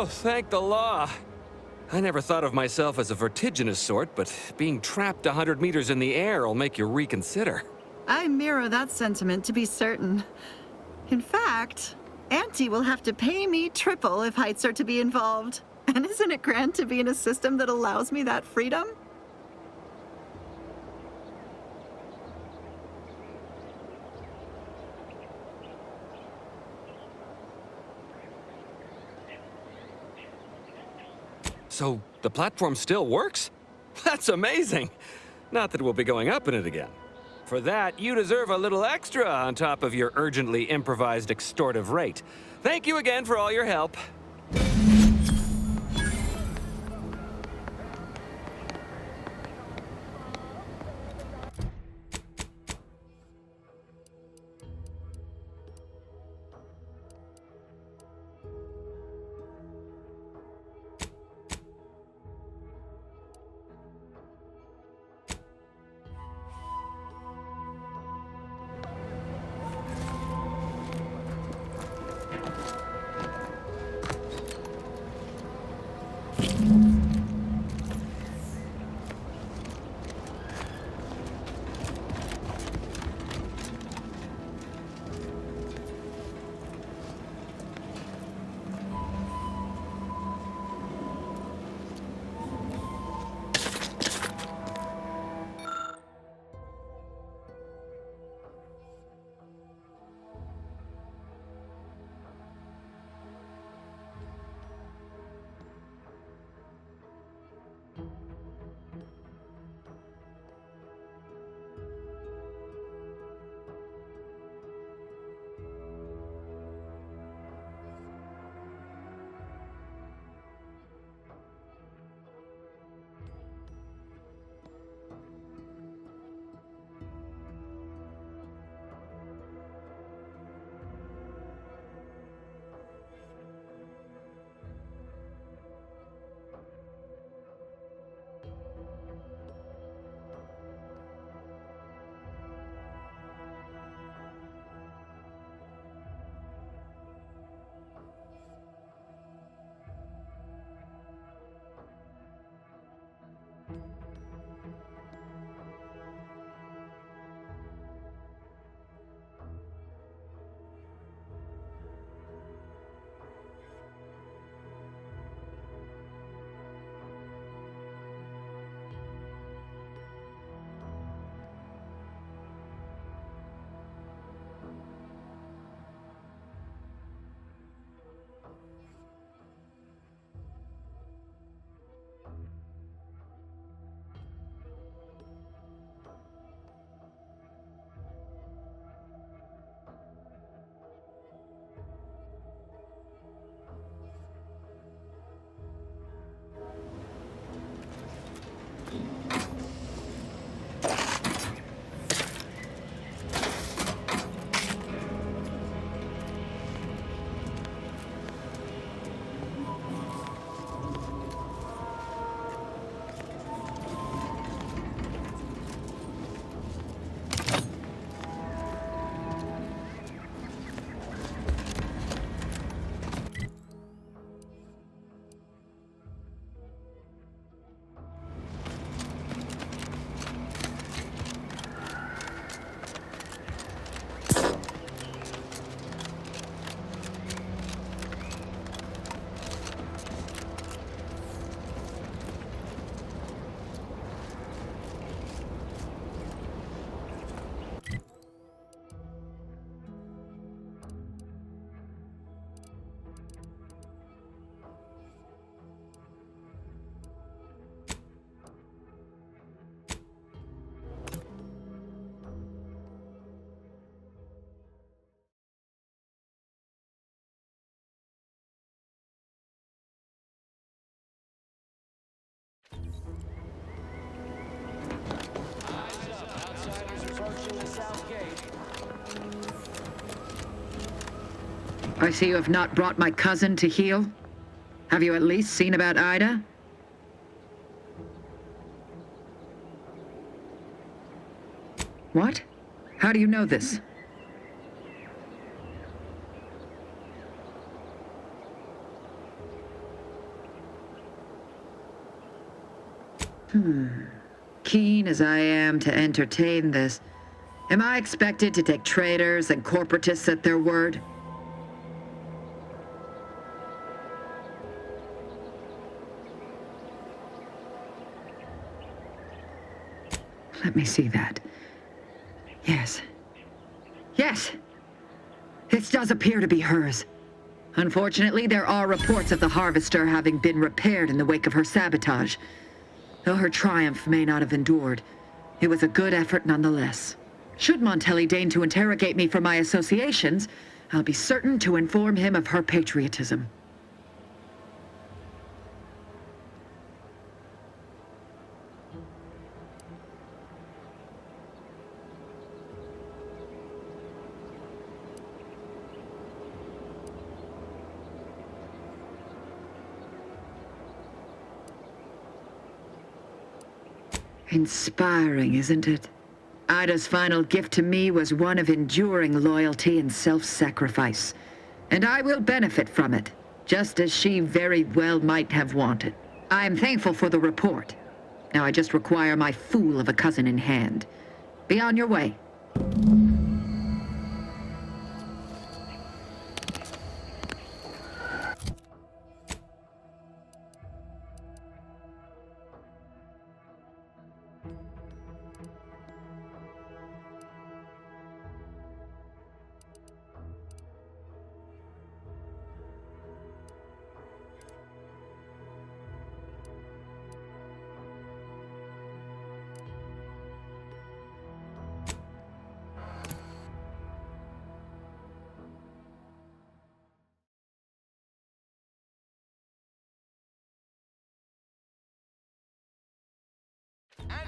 Oh, thank the law. I never thought of myself as a vertiginous sort, but being trapped 100 meters in the air will make you reconsider. I mirror that sentiment, to be certain. In fact, Auntie will have to pay me triple if heights are to be involved. And isn't it grand to be in a system that allows me that freedom? So, the platform still works? That's amazing! Not that we'll be going up in it again. For that, you deserve a little extra on top of your urgently improvised extortive rate. Thank you again for all your help. I see you have not brought my cousin to heal. Have you at least seen about Ida? What? How do you know this? Keen as I am to entertain this, am I expected to take traitors and corporatists at their word? Let me see that. Yes. Yes! This does appear to be hers. Unfortunately, there are reports of the Harvester having been repaired in the wake of her sabotage. Though her triumph may not have endured, it was a good effort nonetheless. Should Montelli deign to interrogate me for my associations, I'll be certain to inform him of her patriotism. Inspiring, isn't it? Ida's final gift to me was one of enduring loyalty and self-sacrifice. And I will benefit from it, just as she very well might have wanted. I am thankful for the report. Now I just require my fool of a cousin in hand. Be on your way.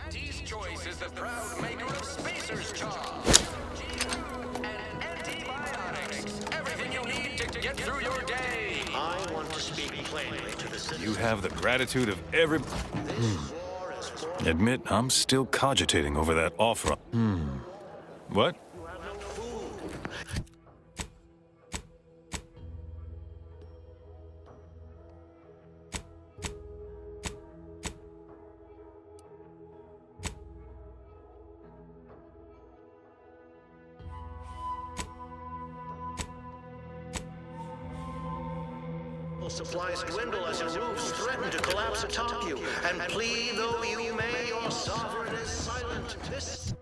Auntie's Choice is the proud maker of Spacer's Charm. And antibiotics. Everything you need to get through your day. I want to speak plainly to the citizens. You have the gratitude of every... Admit, I'm still cogitating over that offer. What? Supplies dwindle as your roofs threaten to collapse atop you, and plead though you may, your sovereign is silent. This...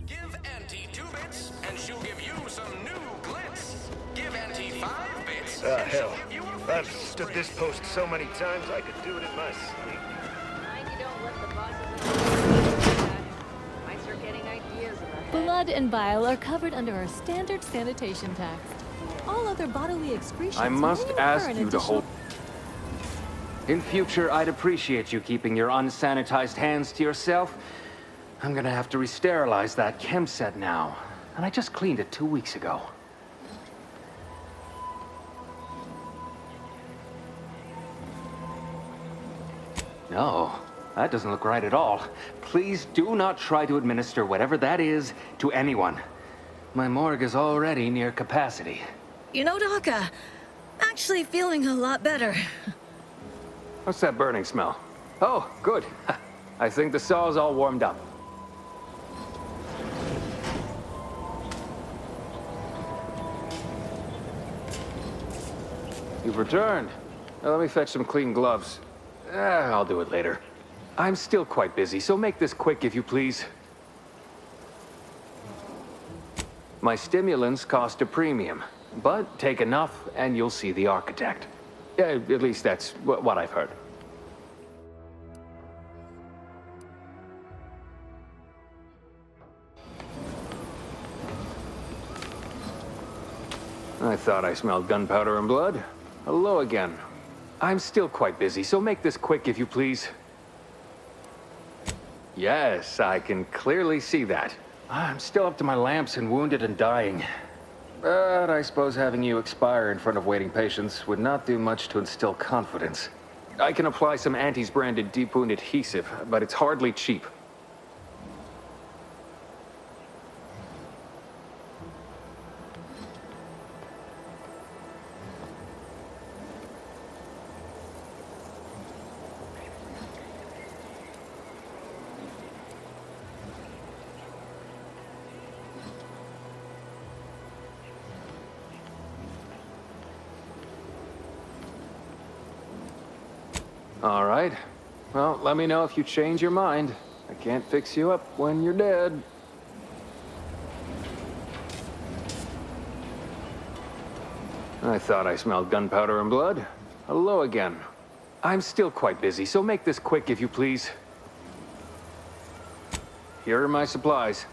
Give Auntie 2 bits, and she'll give you some new glitz. Give Auntie 5 bits, and she'll Hell. give you a I've facial stood spray. this post so many times I could do it in my sleep. Mind you don't let the bosses might start getting ideas in their head. Blood and bile are covered under our standard sanitation tax. All other bodily excretions I must may ask incur an you to additional... hold... In future, I'd appreciate you keeping your unsanitized hands to yourself. I'm gonna have to re-sterilize that chem set now. And I just cleaned it 2 weeks ago. No, that doesn't look right at all. Please do not try to administer whatever that is to anyone. My morgue is already near capacity. You know, Doc, actually feeling a lot better. What's that burning smell? Oh, good. I think the saw's all warmed up. You've returned. Now let me fetch some clean gloves. I'll do it later. I'm still quite busy, so make this quick if you please. My stimulants cost a premium, but take enough and you'll see the architect. At least that's what I've heard. I thought I smelled gunpowder and blood. Hello again. I'm still quite busy, so make this quick if you please. Yes, I can clearly see that. I'm still up to my lamps and wounded and dying. But I suppose having you expire in front of waiting patients would not do much to instill confidence. I can apply some Antes-branded deep wound adhesive, but it's hardly cheap. All right. Well, let me know if you change your mind. I can't fix you up when you're dead. I thought I smelled gunpowder and blood. Hello again. I'm still quite busy, so make this quick if you please. Here are my supplies.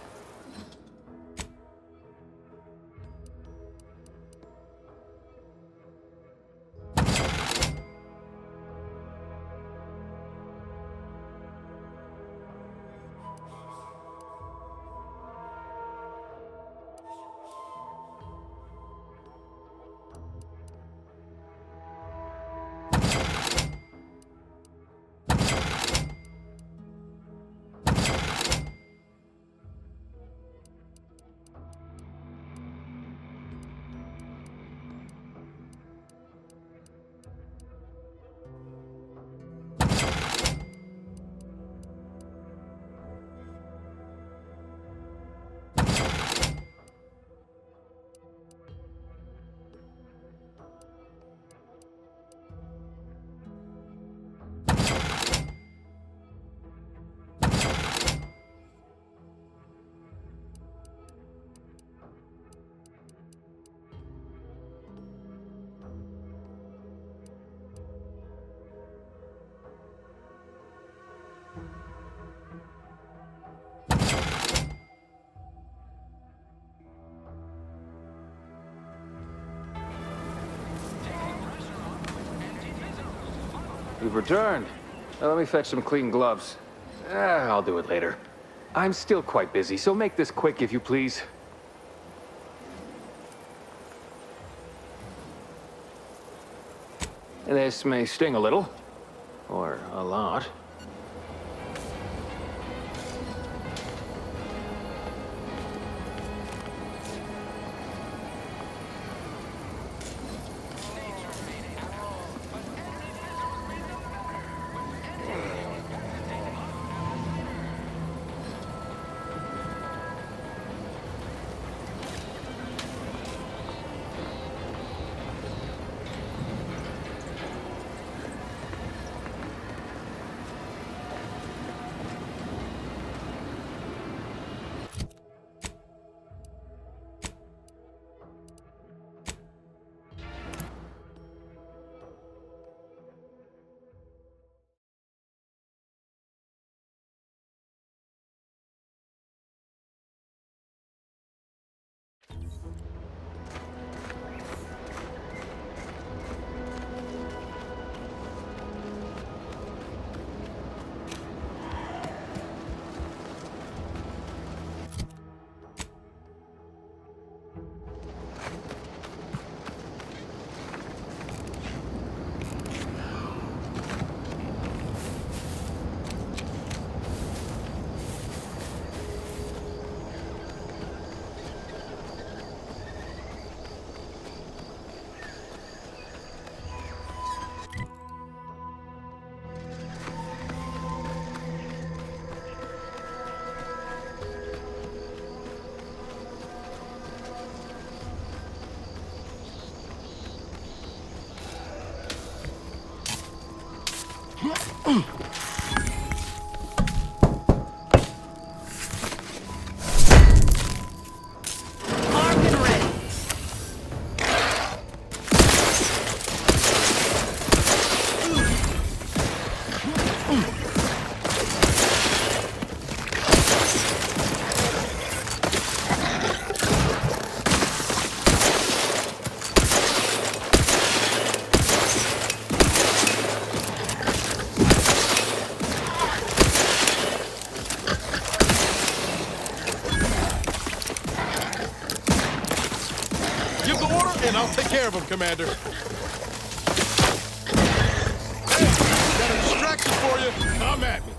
You've returned. Now let me fetch some clean gloves. I'll do it later. I'm still quite busy, so make this quick if you please. This may sting a little. Or a lot. in. I'll take care of him, Commander. Hey, got a distraction for you. Come at me.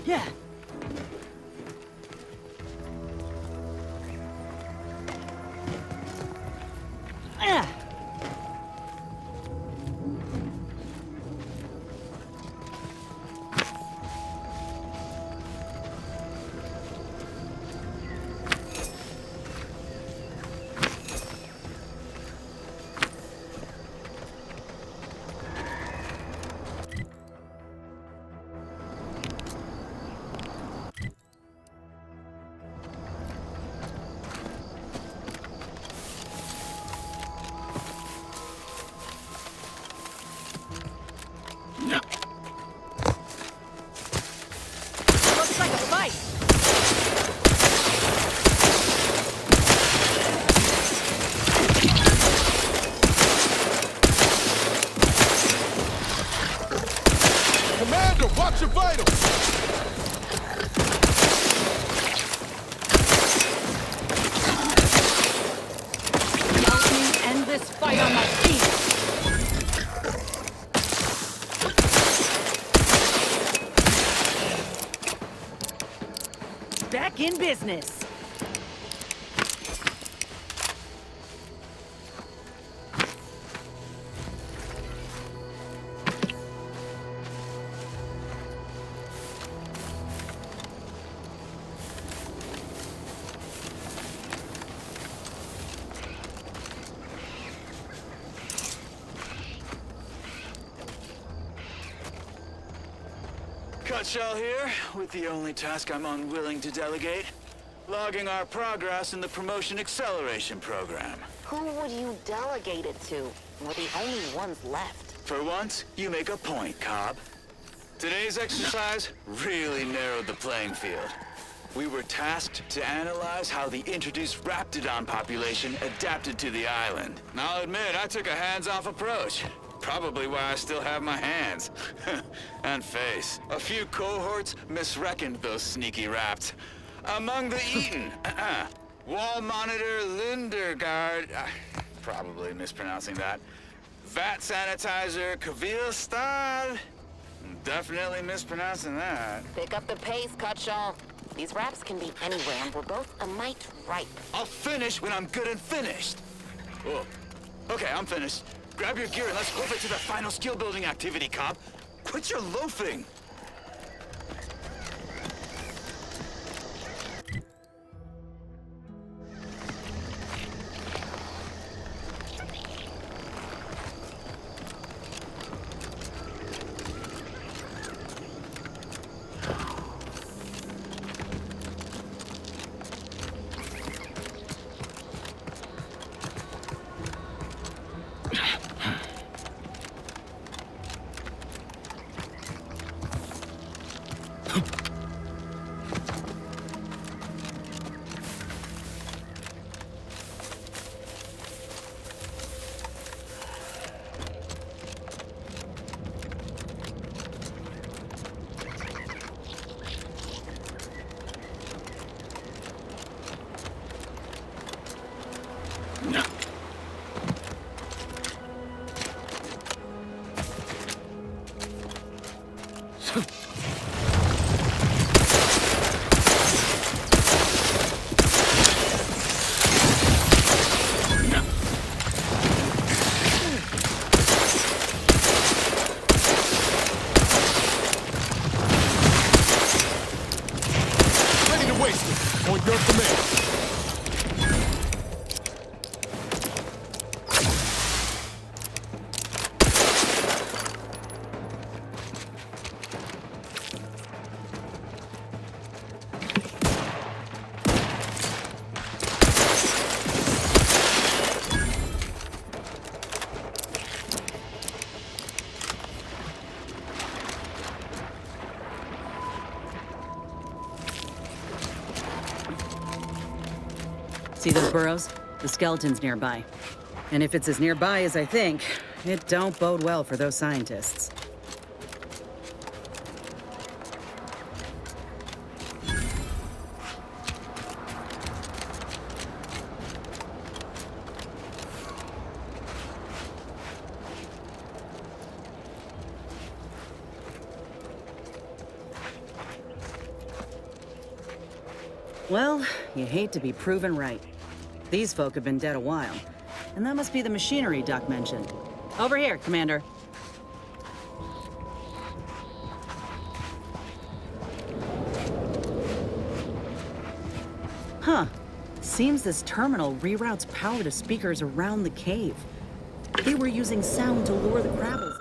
Yeah. Looks like a fight. Commander, watch your vitals. Help me end this fight on my feet. Back in business. Cutshell here, with the only task I'm unwilling to delegate. Logging our progress in the Promotion Acceleration Program. Who would you delegate it to? We're the only ones left. For once, you make a point, Cobb. Today's exercise really narrowed the playing field. We were tasked to analyze how the introduced Raptidon population adapted to the island. I'll admit, I took a hands-off approach. Probably why I still have my hands. And face. A few cohorts misreckoned those sneaky raps. Among the eaten, Wall Monitor Lindergaard, probably mispronouncing that. Vat Sanitizer Kavilstad, definitely mispronouncing that. Pick up the pace, Cutshall. These raps can be anywhere, and we're both a mite ripe. I'll finish when I'm good and finished. Oh, okay, I'm finished. Grab your gear and let's hoof it to the final skill-building activity, Cobb. Quit your loafing. See those burrows? The skeleton's nearby. And if it's as nearby as I think, it don't bode well for those scientists. Well, you hate to be proven right. These folk have been dead a while, and that must be the machinery Duck mentioned. Over here, Commander. Huh. Seems this terminal reroutes power to speakers around the cave. They were using sound to lure the Crabbles.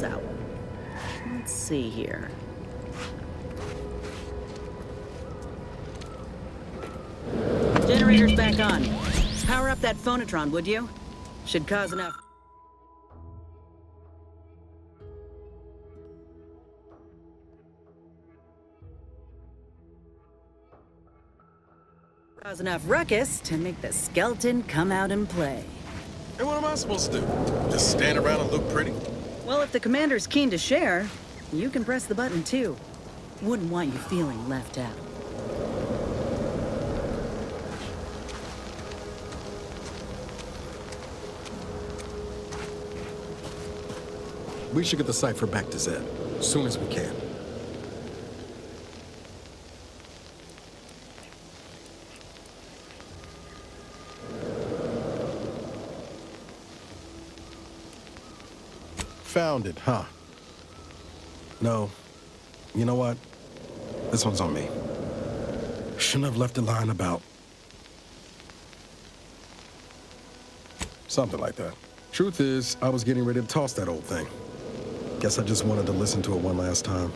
Out. Let's see here. Generator's back on. Power up that phonotron, would you? Should cause enough. Cause enough ruckus to make the skeleton come out and play. And what am I supposed to do? Just stand around and look pretty? Well, if the commander's keen to share, you can press the button too. Wouldn't want you feeling left out. We should get the cipher back to Zed as soon as we can. Found it, huh? No. You know what? This one's on me. Shouldn't have left a line about... something like that. Truth is, I was getting ready to toss that old thing. Guess I just wanted to listen to it one last time.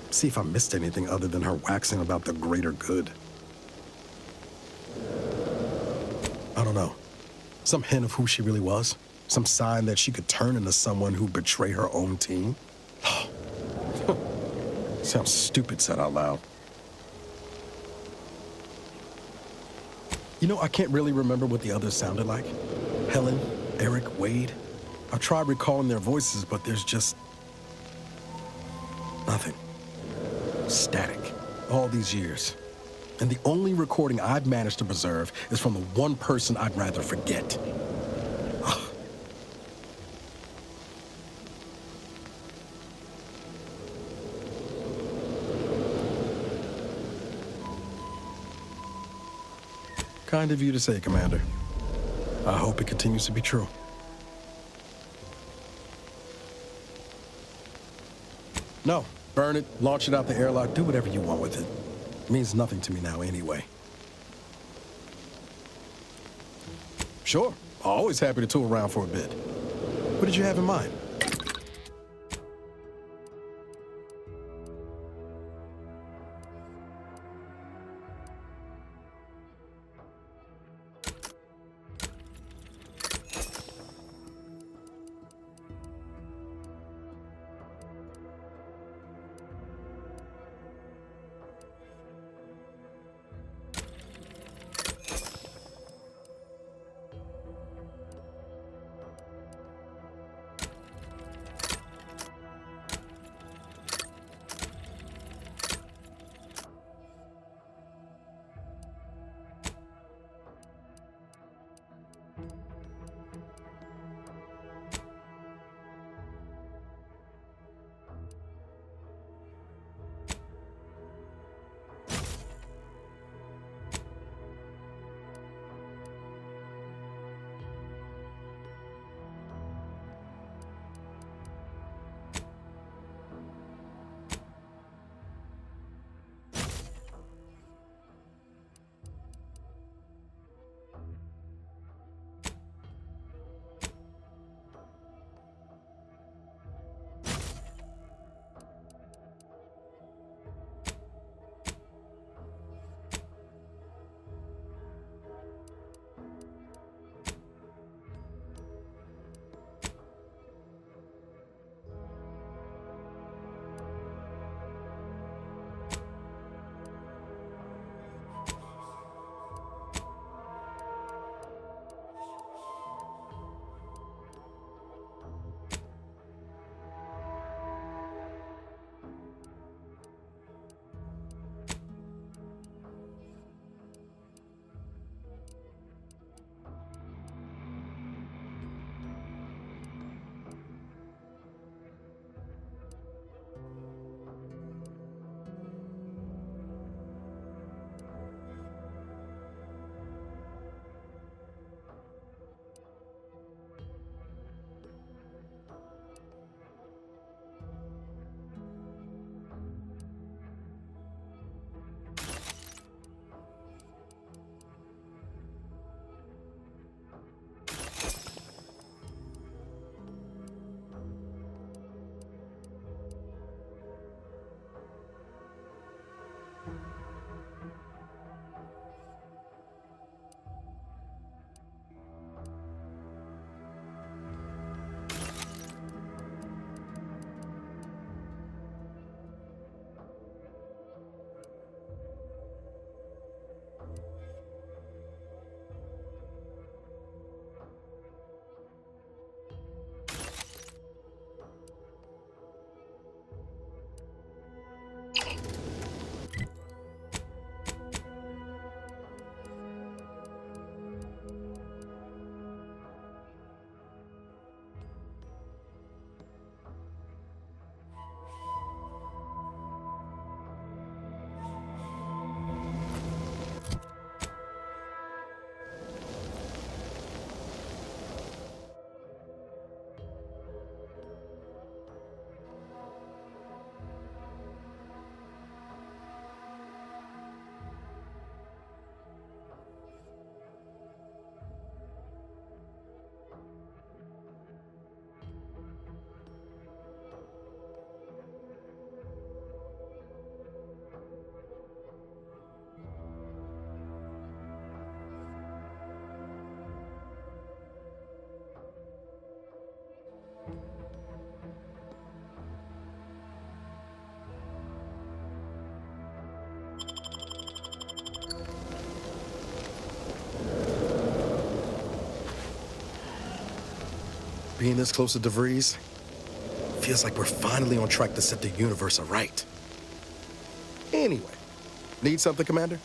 See if I missed anything other than her waxing about the greater good. I don't know. Some hint of who she really was? Some sign that she could turn into someone who'd betray her own team? Sounds stupid said out loud. You know, I can't really remember what the others sounded like. Helen, Eric, Wade. I've tried recalling their voices, but there's just... nothing. Static. All these years. And the only recording I've managed to preserve is from the one person I'd rather forget. Kind of you to say, Commander. I hope it continues to be true. No, burn it, launch it out the airlock, do whatever you want with it. It means nothing to me now anyway. Sure, always happy to tool around for a bit. What did you have in mind? Being this close to DeVries feels like we're finally on track to set the universe aright. Anyway, need something, Commander?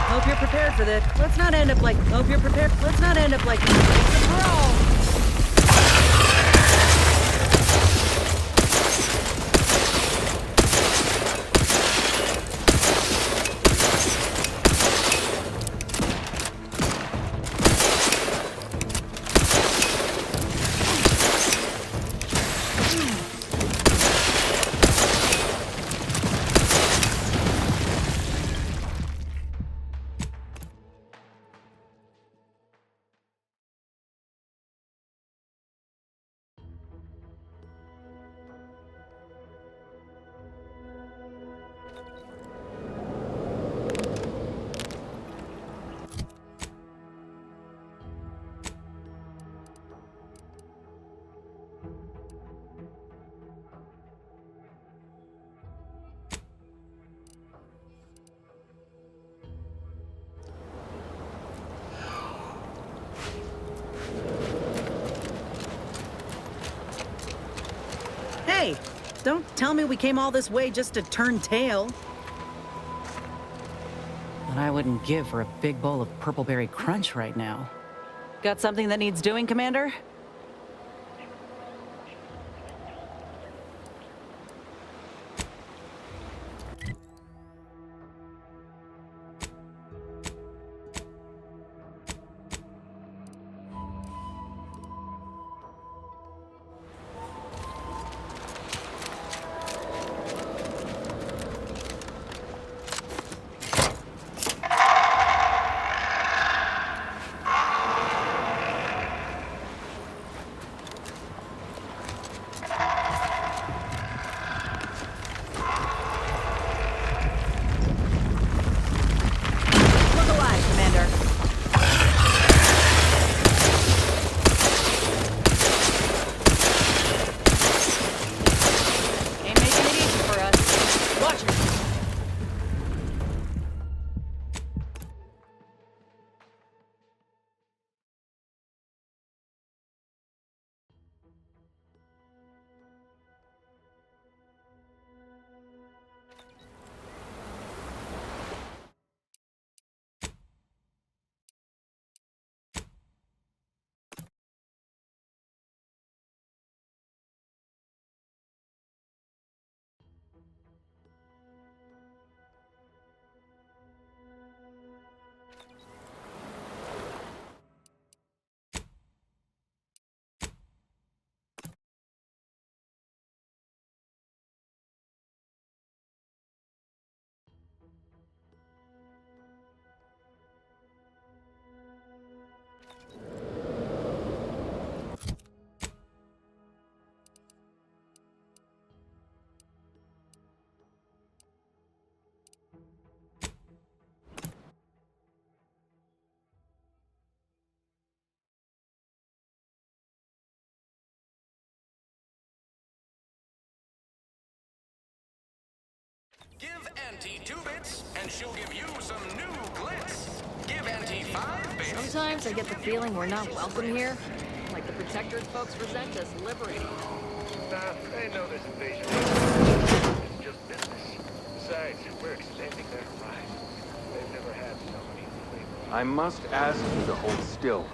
Hope you're prepared for this. Let's not end up like. Hope you're prepared. Let's not end up like. It's a brawl. Hey, don't tell me we came all this way just to turn tail. But I wouldn't give for a big bowl of purpleberry crunch right now. Got something that needs doing, Commander? Give Auntie 2 bits, and she'll give you some new glitz. Give Auntie 5 bits. Sometimes I get the feeling we're not welcome here. Like the Protector's folks resent us liberating. Nah, they know this invasion is just business. Besides, we're extending their horizons. They've never had so many flavors. I must ask you to hold still.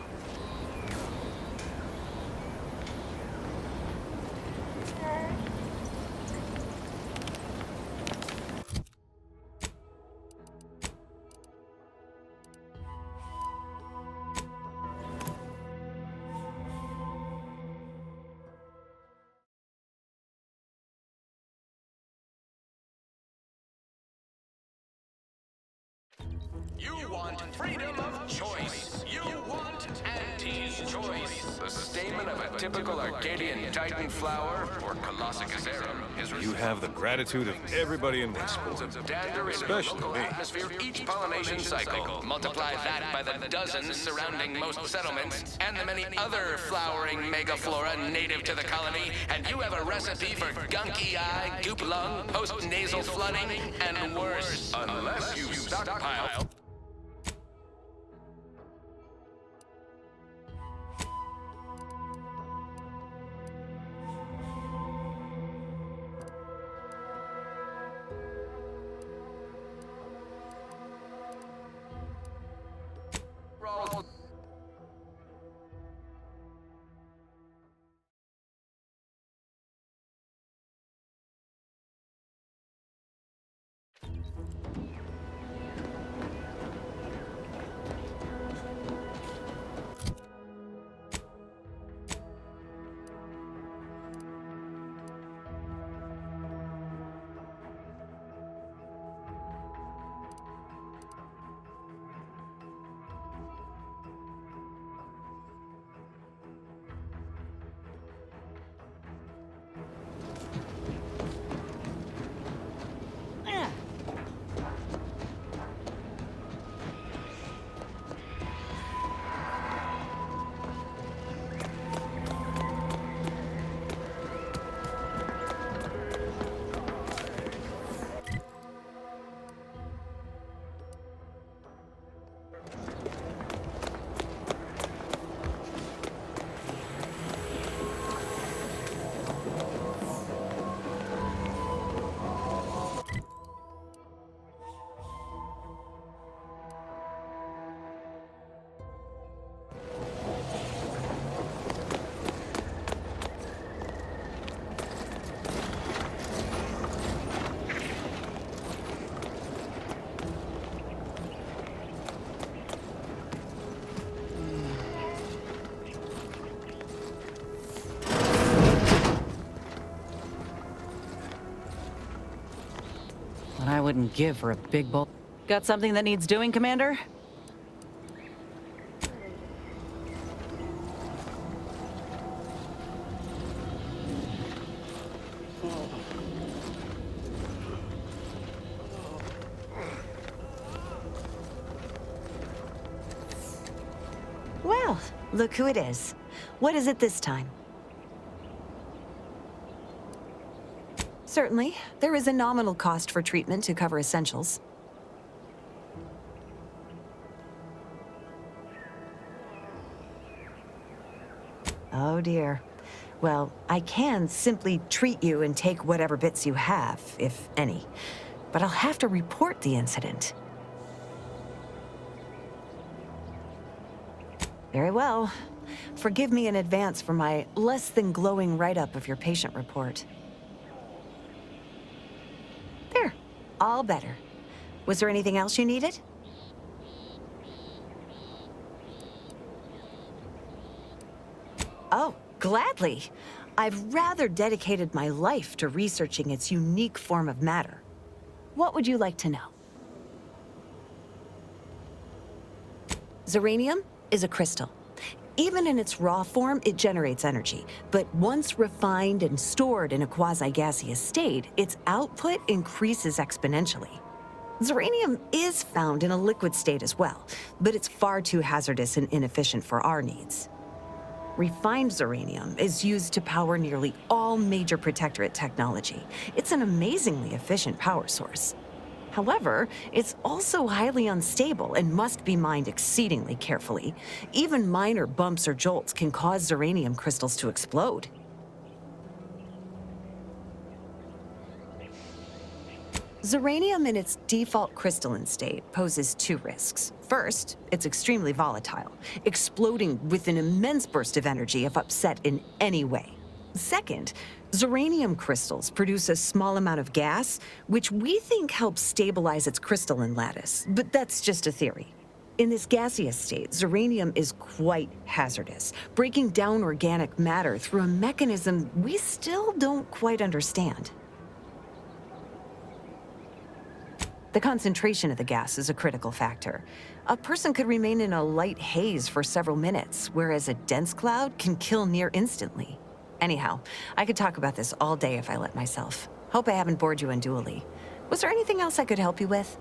You want freedom of choice. You want Auntie's choice. The stamen of a typical Arcadian Titan flower, or Colossicus arum, is You have the gratitude of everybody in Westport, of dander in the especially local me. atmosphere each pollination cycle. Multiply that by the dozens surrounding most settlements and the many other flowering megaflora native to the colony, and you have a recipe for gunky eye, goop lung, post-nasal flooding, and worse. Unless you stockpile. What I wouldn't give for a big bowl. Got something that needs doing, Commander? Well, look who it is. What is it this time? Certainly. There is a nominal cost for treatment to cover essentials. Oh dear. Well, I can simply treat you and take whatever bits you have, if any. But I'll have to report the incident. Very well. Forgive me in advance for my less than glowing write-up of your patient report. There. All better. Was there anything else you needed? Oh, gladly. I've rather dedicated my life to researching its unique form of matter. What would you like to know? Zeranium is a crystal. Even in its raw form, it generates energy. But once refined and stored in a quasi-gaseous state, its output increases exponentially. Zeranium is found in a liquid state as well, but it's far too hazardous and inefficient for our needs. Refined zeranium is used to power nearly all major Protectorate technology. It's an amazingly efficient power source. However, it's also highly unstable and must be mined exceedingly carefully. Even minor bumps or jolts can cause zeranium crystals to explode. Zeranium in its default crystalline state poses two risks. First, it's extremely volatile, exploding with an immense burst of energy if upset in any way. Second, zeranium crystals produce a small amount of gas, which we think helps stabilize its crystalline lattice, but that's just a theory. In this gaseous state, zeranium is quite hazardous, breaking down organic matter through a mechanism we still don't quite understand. The concentration of the gas is a critical factor. A person could remain in a light haze for several minutes, whereas a dense cloud can kill near instantly. Anyhow, I could talk about this all day if I let myself. Hope I haven't bored you unduly. Was there anything else I could help you with?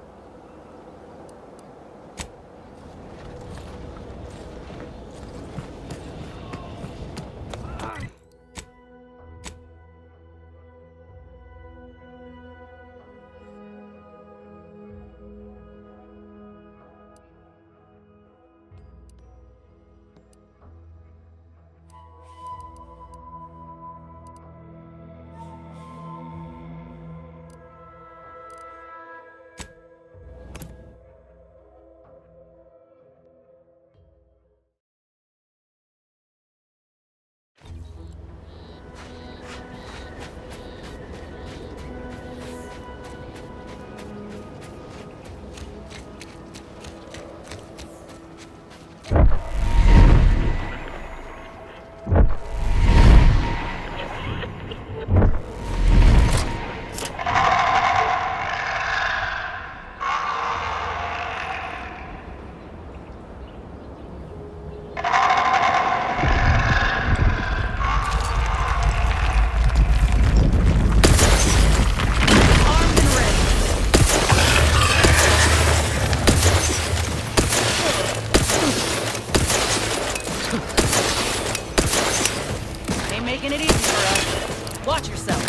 Making it easy for us. Watch yourself.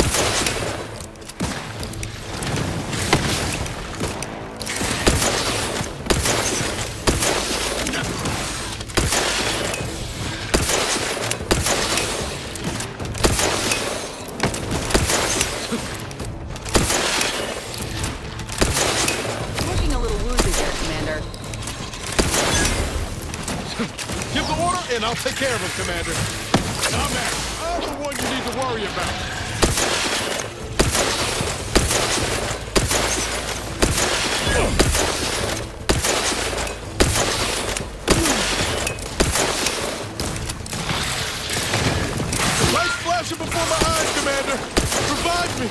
Looking a little woozy there, Commander. Give the order, and I'll take care of him, Commander. I'm the one you need to worry about. Lights flashing before my eyes, Commander. Revive me.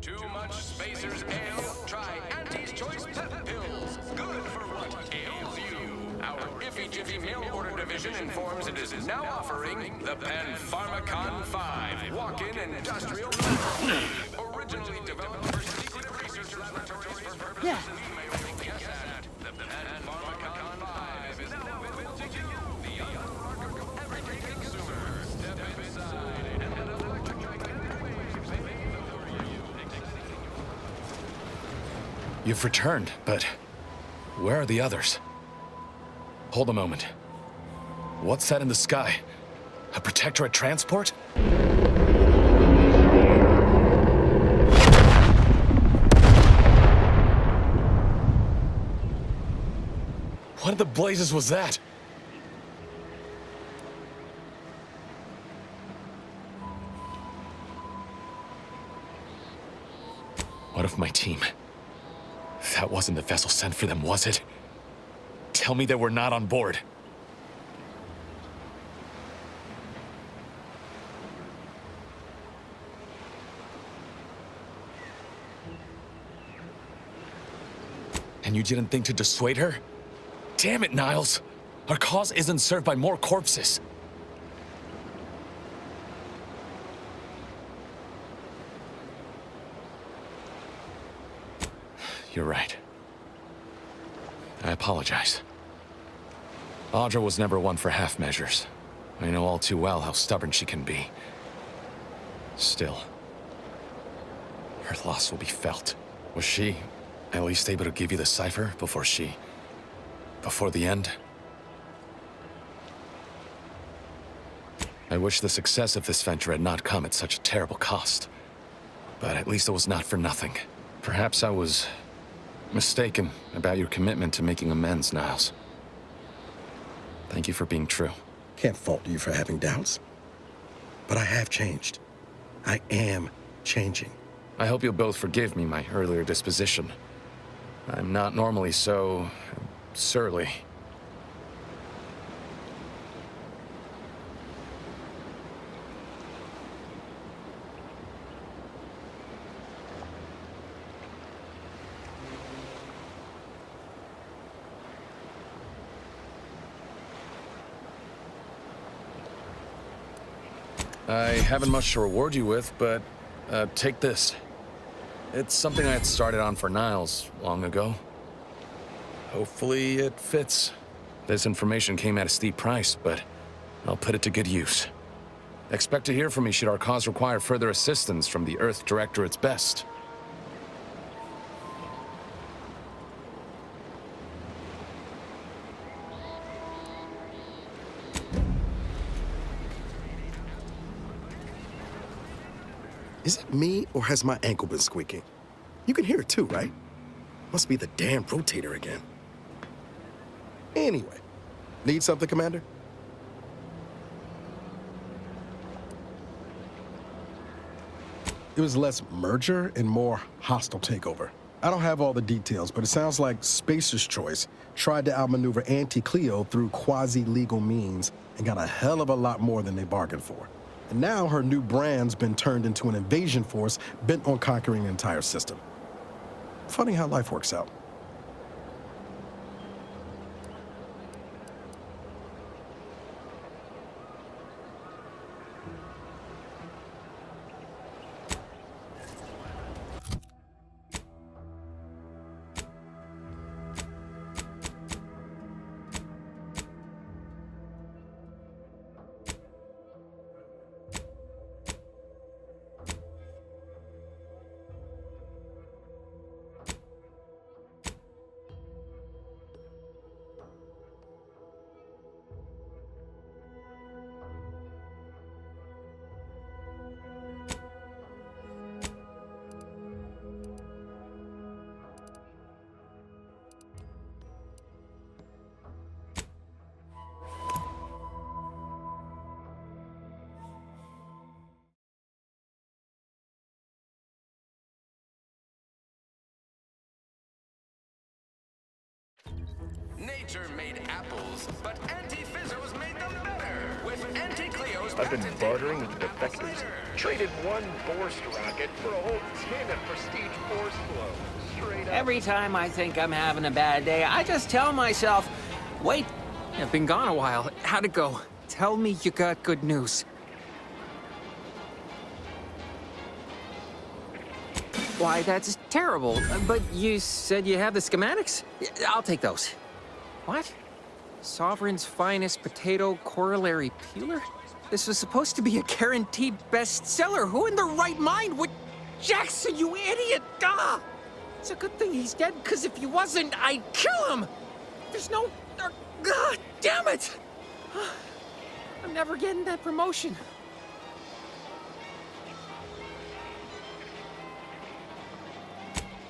Too much Spacer's Ale? Try Auntie's Choice Pep Pills. Good for what ails you. Our Iffy Jiffy mail order division informs it is now offering the Pharmacon 5 walk-in industrial medical. Originally developed for secret research laboratories for purposes you may only guess at. The Pharmacon 5 is now available to you, the unremarkable everyday consumer. Step inside and let electromagnetic waves bathe over you. You've returned, but where are the others? Hold a moment. What's that in the sky? A Protectorate transport? What in the blazes was that? What of my team? That wasn't the vessel sent for them, was it? Tell me they were not on board. And you didn't think to dissuade her? Damn it, Niles! Our cause isn't served by more corpses. You're right. I apologize. Audra was never one for half measures. I know all too well how stubborn she can be. Still, her loss will be felt. Was she at least able to give you the cipher before the end? I wish the success of this venture had not come at such a terrible cost. But at least it was not for nothing. Perhaps I was mistaken about your commitment to making amends, Niles. Thank you for being true. Can't fault you for having doubts. But I have changed. I am changing. I hope you'll both forgive me my earlier disposition. I'm not normally so surly. I haven't much to reward you with, but take this. It's something I had started on for Niles long ago. Hopefully it fits. This information came at a steep price, but I'll put it to good use. Expect to hear from me should our cause require further assistance from the Earth Directorate's best. Is it me, or has my ankle been squeaking? You can hear it too, right? Must be the damn rotator again. Anyway, need something, Commander? It was less merger and more hostile takeover. I don't have all the details, but it sounds like Spacer's Choice tried to outmaneuver Auntie Cleo through quasi-legal means and got a hell of a lot more than they bargained for. And now her new brand's been turned into an invasion force bent on conquering the entire system. Funny how life works out. Nature made apples, but Auntie Fizzos made them better. with Anti-Cleo's I've been patented bartering with the defectors. Traded one Force rocket for a whole tin of prestige Force flow. Straight up. Every time I think I'm having a bad day, I just tell myself, wait, I've been gone a while. How'd it go? Tell me you got good news. Why, that's terrible. But you said you have the schematics? I'll take those. What? Sovereign's finest potato corollary peeler? This was supposed to be a guaranteed bestseller. Who in their right mind would... Jackson, you idiot! Ah! It's a good thing he's dead, because if he wasn't, I'd kill him! There's no... damn it! I'm never getting that promotion.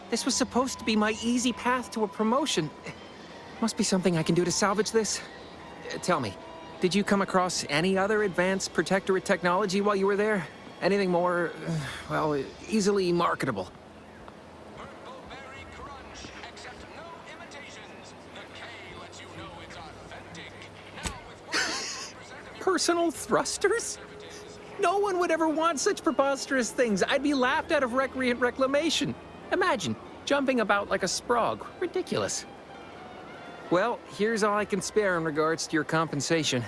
This was supposed to be my easy path to a promotion. Must be something I can do to salvage this. Tell me, did you come across any other advanced protectorate technology while you were there? Anything more, well, easily marketable? Personal thrusters? No one would ever want such preposterous things. I'd be laughed out of recreant reclamation. Imagine, jumping about like a sprog. Ridiculous. Well, here's all I can spare in regards to your compensation.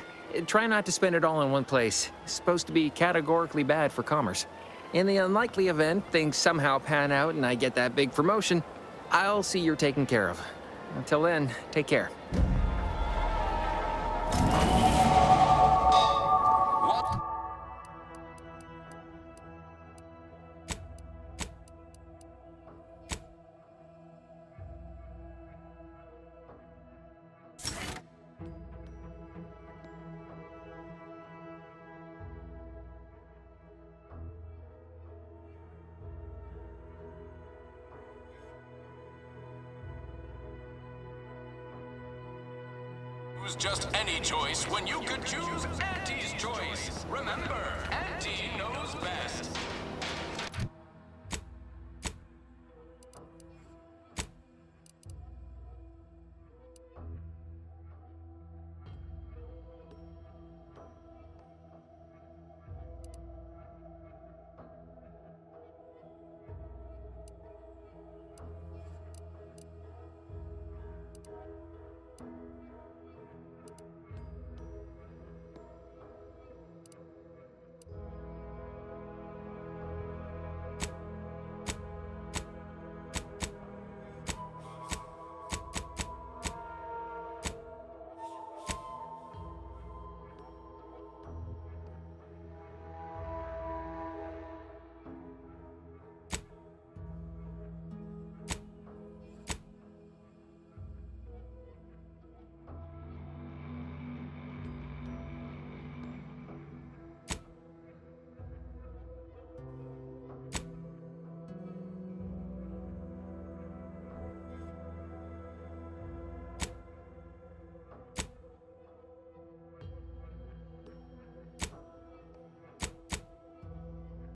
Try not to spend it all in one place. It's supposed to be categorically bad for commerce. In the unlikely event things somehow pan out and I get that big promotion, I'll see you're taken care of. Until then, take care. Choose just any choice when you could choose Auntie's choice. Remember, Auntie knows best.